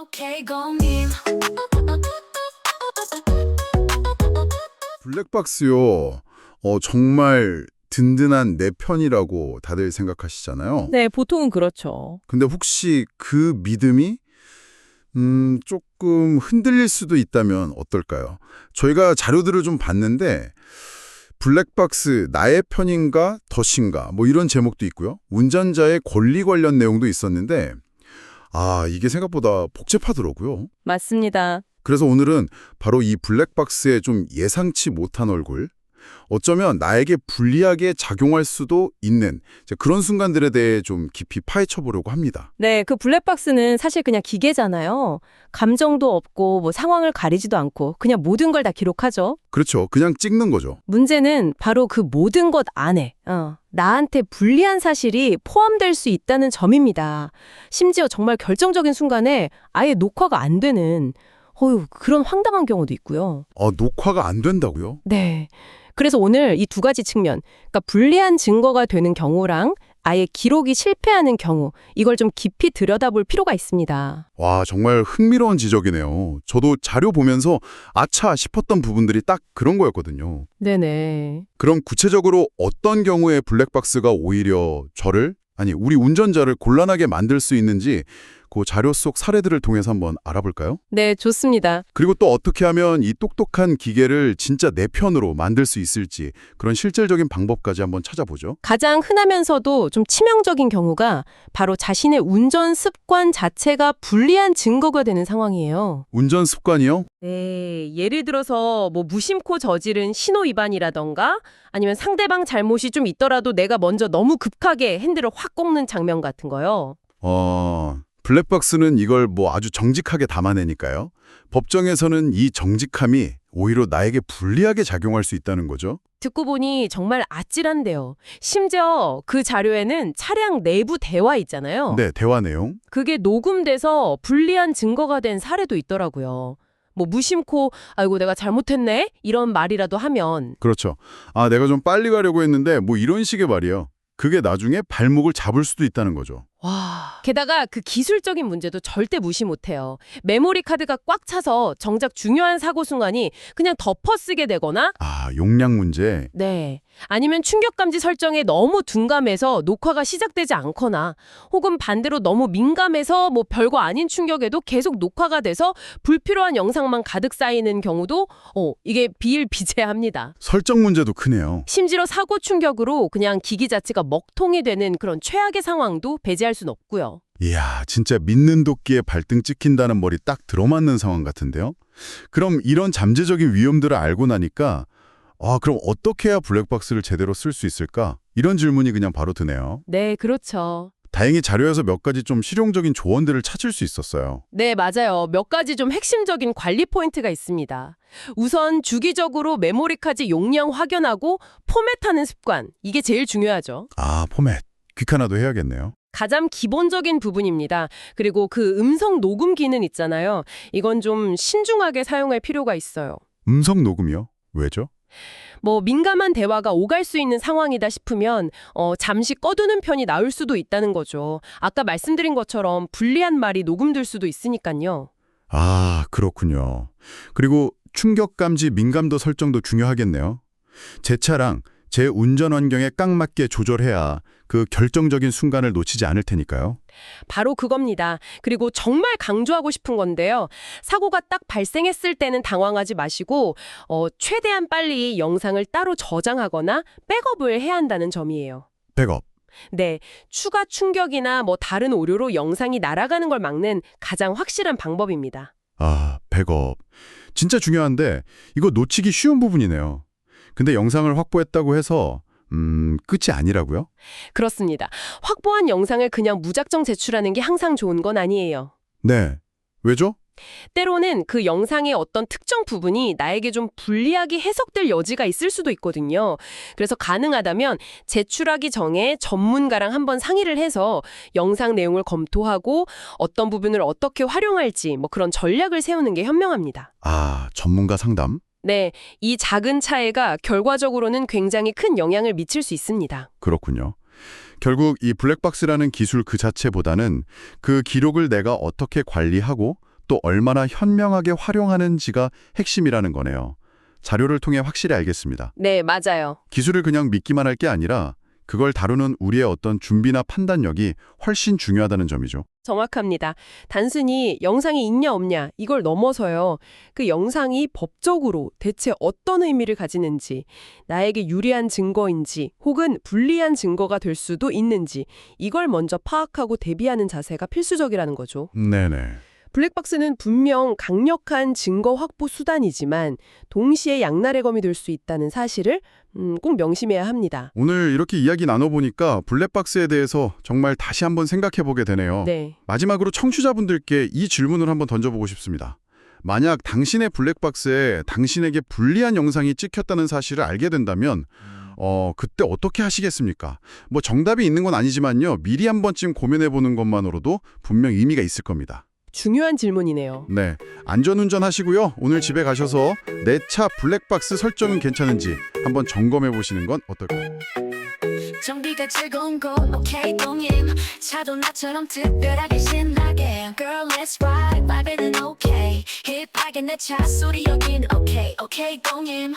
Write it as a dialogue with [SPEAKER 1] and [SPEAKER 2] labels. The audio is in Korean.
[SPEAKER 1] 오케이 공님.
[SPEAKER 2] 블랙박스요. 정말 든든한 내 편이라고 다들 생각하시잖아요.
[SPEAKER 3] 네, 보통은 그렇죠.
[SPEAKER 2] 근데 혹시 그 믿음이 조금 흔들릴 수도 있다면 어떨까요? 저희가 자료들을 좀 봤는데 블랙박스 나의 편인가 덫인가 뭐 이런 제목도 있고요. 운전자의 권리 관련 내용도 있었는데 이게 생각보다 복잡하더라고요.
[SPEAKER 3] 맞습니다.
[SPEAKER 2] 그래서 오늘은 바로 이 블랙박스의 좀 예상치 못한 얼굴, 어쩌면 나에게 불리하게 작용할 수도 있는 그런 순간들에 대해 좀 깊이 파헤쳐 보려고 합니다.
[SPEAKER 3] 네, 그 블랙박스는 사실 그냥 기계잖아요. 감정도 없고 뭐 상황을 가리지도 않고 그냥 모든 걸 다 기록하죠.
[SPEAKER 2] 그렇죠. 그냥 찍는 거죠.
[SPEAKER 3] 문제는 바로 그 모든 것 안에 나한테 불리한 사실이 포함될 수 있다는 점입니다. 심지어 정말 결정적인 순간에 아예 녹화가 안 되는 그런 황당한 경우도 있고요.
[SPEAKER 2] 녹화가 안 된다고요?
[SPEAKER 3] 네. 그래서 오늘 이 두 가지 측면, 그러니까 불리한 증거가 되는 경우랑 아예 기록이 실패하는 경우, 이걸 좀 깊이 들여다볼 필요가 있습니다.
[SPEAKER 2] 와, 정말 흥미로운 지적이네요. 저도 자료 보면서 아차 싶었던 부분들이 딱 그런 거였거든요.
[SPEAKER 3] 네네.
[SPEAKER 2] 그럼 구체적으로 어떤 경우에 블랙박스가 오히려 우리 운전자를 곤란하게 만들 수 있는지 그 자료 속 사례들을 통해서 한번 알아볼까요?
[SPEAKER 3] 네, 좋습니다.
[SPEAKER 2] 그리고 또 어떻게 하면 이 똑똑한 기계를 진짜 내 편으로 만들 수 있을지 그런 실질적인 방법까지 한번 찾아보죠.
[SPEAKER 3] 가장 흔하면서도 좀 치명적인 경우가 바로 자신의 운전 습관 자체가 불리한 증거가 되는 상황이에요.
[SPEAKER 2] 운전 습관이요?
[SPEAKER 3] 네, 예를 들어서 뭐 무심코 저지른 신호 위반이라던가 아니면 상대방 잘못이 좀 있더라도 내가 먼저 너무 급하게 핸들을 확 꺾는 장면 같은 거요.
[SPEAKER 2] 블랙박스는 이걸 아주 정직하게 담아내니까요. 법정에서는 이 정직함이 오히려 나에게 불리하게 작용할 수 있다는 거죠.
[SPEAKER 3] 듣고 보니 정말 아찔한데요. 심지어 그 자료에는 차량 내부 대화 있잖아요.
[SPEAKER 2] 네, 대화 내용.
[SPEAKER 3] 그게 녹음돼서 불리한 증거가 된 사례도 있더라고요. 뭐 무심코 아이고 내가 잘못했네 이런 말이라도 하면
[SPEAKER 2] 그렇죠. 내가 좀 빨리 가려고 했는데 이런 식의 말이에요. 그게 나중에 발목을 잡을 수도 있다는 거죠.
[SPEAKER 3] 와. 게다가 그 기술적인 문제도 절대 무시 못해요. 메모리 카드가 꽉 차서 정작 중요한 사고 순간이 그냥 덮어쓰게 되거나
[SPEAKER 2] 용량 문제.
[SPEAKER 3] 네. 아니면 충격감지 설정에 너무 둔감해서 녹화가 시작되지 않거나 혹은 반대로 너무 민감해서 별거 아닌 충격에도 계속 녹화가 돼서 불필요한 영상만 가득 쌓이는 경우도 이게 비일비재합니다.
[SPEAKER 2] 설정 문제도 크네요.
[SPEAKER 3] 심지어 사고 충격으로 그냥 기기 자체가 먹통이 되는 그런 최악의 상황도 배제할 순 없고요.
[SPEAKER 2] 이야, 진짜 믿는 도끼에 발등 찍힌다는 말이 딱 들어맞는 상황 같은데요? 그럼 이런 잠재적인 위험들을 알고 나니까 그럼 어떻게 해야 블랙박스를 제대로 쓸 수 있을까? 이런 질문이 그냥 바로 드네요.
[SPEAKER 3] 네, 그렇죠.
[SPEAKER 2] 다행히 자료에서 몇 가지 좀 실용적인 조언들을 찾을 수 있었어요.
[SPEAKER 3] 네, 맞아요. 몇 가지 좀 핵심적인 관리 포인트가 있습니다. 우선 주기적으로 메모리 카드 용량 확인하고 포맷하는 습관. 이게 제일 중요하죠.
[SPEAKER 2] 포맷. 퀵하나도 해야겠네요.
[SPEAKER 3] 가장 기본적인 부분입니다. 그리고 그 음성 녹음 기능 있잖아요. 이건 좀 신중하게 사용할 필요가 있어요.
[SPEAKER 2] 음성 녹음이요? 왜죠?
[SPEAKER 3] 민감한 대화가 오갈 수 있는 상황이다 싶으면 잠시 꺼두는 편이 나을 수도 있다는 거죠. 아까 말씀드린 것처럼 불리한 말이 녹음될 수도 있으니까요.
[SPEAKER 2] 그렇군요. 그리고 충격감지 민감도 설정도 중요하겠네요. 제 차랑 제 운전 환경에 딱 맞게 조절해야 그 결정적인 순간을 놓치지 않을 테니까요.
[SPEAKER 3] 바로 그겁니다. 그리고 정말 강조하고 싶은 건데요. 사고가 딱 발생했을 때는 당황하지 마시고 최대한 빨리 영상을 따로 저장하거나 백업을 해야 한다는 점이에요.
[SPEAKER 2] 백업.
[SPEAKER 3] 네, 추가 충격이나 다른 오류로 영상이 날아가는 걸 막는 가장 확실한 방법입니다.
[SPEAKER 2] 백업. 진짜 중요한데 이거 놓치기 쉬운 부분이네요. 근데 영상을 확보했다고 해서 끝이 아니라고요?
[SPEAKER 3] 그렇습니다. 확보한 영상을 그냥 무작정 제출하는 게 항상 좋은 건 아니에요.
[SPEAKER 2] 네. 왜죠?
[SPEAKER 3] 때로는 그 영상의 어떤 특정 부분이 나에게 좀 불리하게 해석될 여지가 있을 수도 있거든요. 그래서 가능하다면 제출하기 전에 전문가랑 한번 상의를 해서 영상 내용을 검토하고 어떤 부분을 어떻게 활용할지 그런 전략을 세우는 게 현명합니다.
[SPEAKER 2] 전문가 상담?
[SPEAKER 3] 네, 이 작은 차이가 결과적으로는 굉장히 큰 영향을 미칠 수 있습니다.
[SPEAKER 2] 그렇군요. 결국 이 블랙박스라는 기술 그 자체보다는 그 기록을 내가 어떻게 관리하고
[SPEAKER 1] 또 얼마나 현명하게 활용하는지가 핵심이라는 거네요. 자료를 통해 확실히 알겠습니다.
[SPEAKER 3] 네, 맞아요.
[SPEAKER 1] 기술을 그냥 믿기만 할 게 아니라 그걸 다루는 우리의 어떤 준비나 판단력이 훨씬 중요하다는 점이죠.
[SPEAKER 3] 정확합니다. 단순히 영상이 있냐 없냐 이걸 넘어서요. 그 영상이 법적으로 대체 어떤 의미를 가지는지, 나에게 유리한 증거인지 혹은 불리한 증거가 될 수도 있는지 이걸 먼저 파악하고 대비하는 자세가 필수적이라는 거죠.
[SPEAKER 1] 네네.
[SPEAKER 3] 블랙박스는 분명 강력한 증거 확보 수단이지만 동시에 양날의 검이 될 수 있다는 사실을 꼭 명심해야 합니다.
[SPEAKER 1] 오늘 이렇게 이야기 나눠보니까 블랙박스에 대해서 정말 다시 한번 생각해보게 되네요.
[SPEAKER 3] 네.
[SPEAKER 1] 마지막으로 청취자분들께 이 질문을 한번 던져보고 싶습니다. 만약 당신의 블랙박스에 당신에게 불리한 영상이 찍혔다는 사실을 알게 된다면 그때 어떻게 하시겠습니까? 뭐 정답이 있는 건 아니지만요. 미리 한 번쯤 고민해보는 것만으로도 분명 의미가 있을 겁니다.
[SPEAKER 3] 중요한 질문이네요.
[SPEAKER 1] 네, 안전운전 하시고요. 오늘 집에 가셔서 내 차 블랙박스 설정은 괜찮은지 한번 점검해 보시는 건 어떨까요?
[SPEAKER 4] 정비가 즐거운 곳 오케이 동임 차도 나처럼 특별하게 신나게 Girl let's ride vibe는 오케이 힙하게 내 차 소리 여긴 오케이 오케이 동임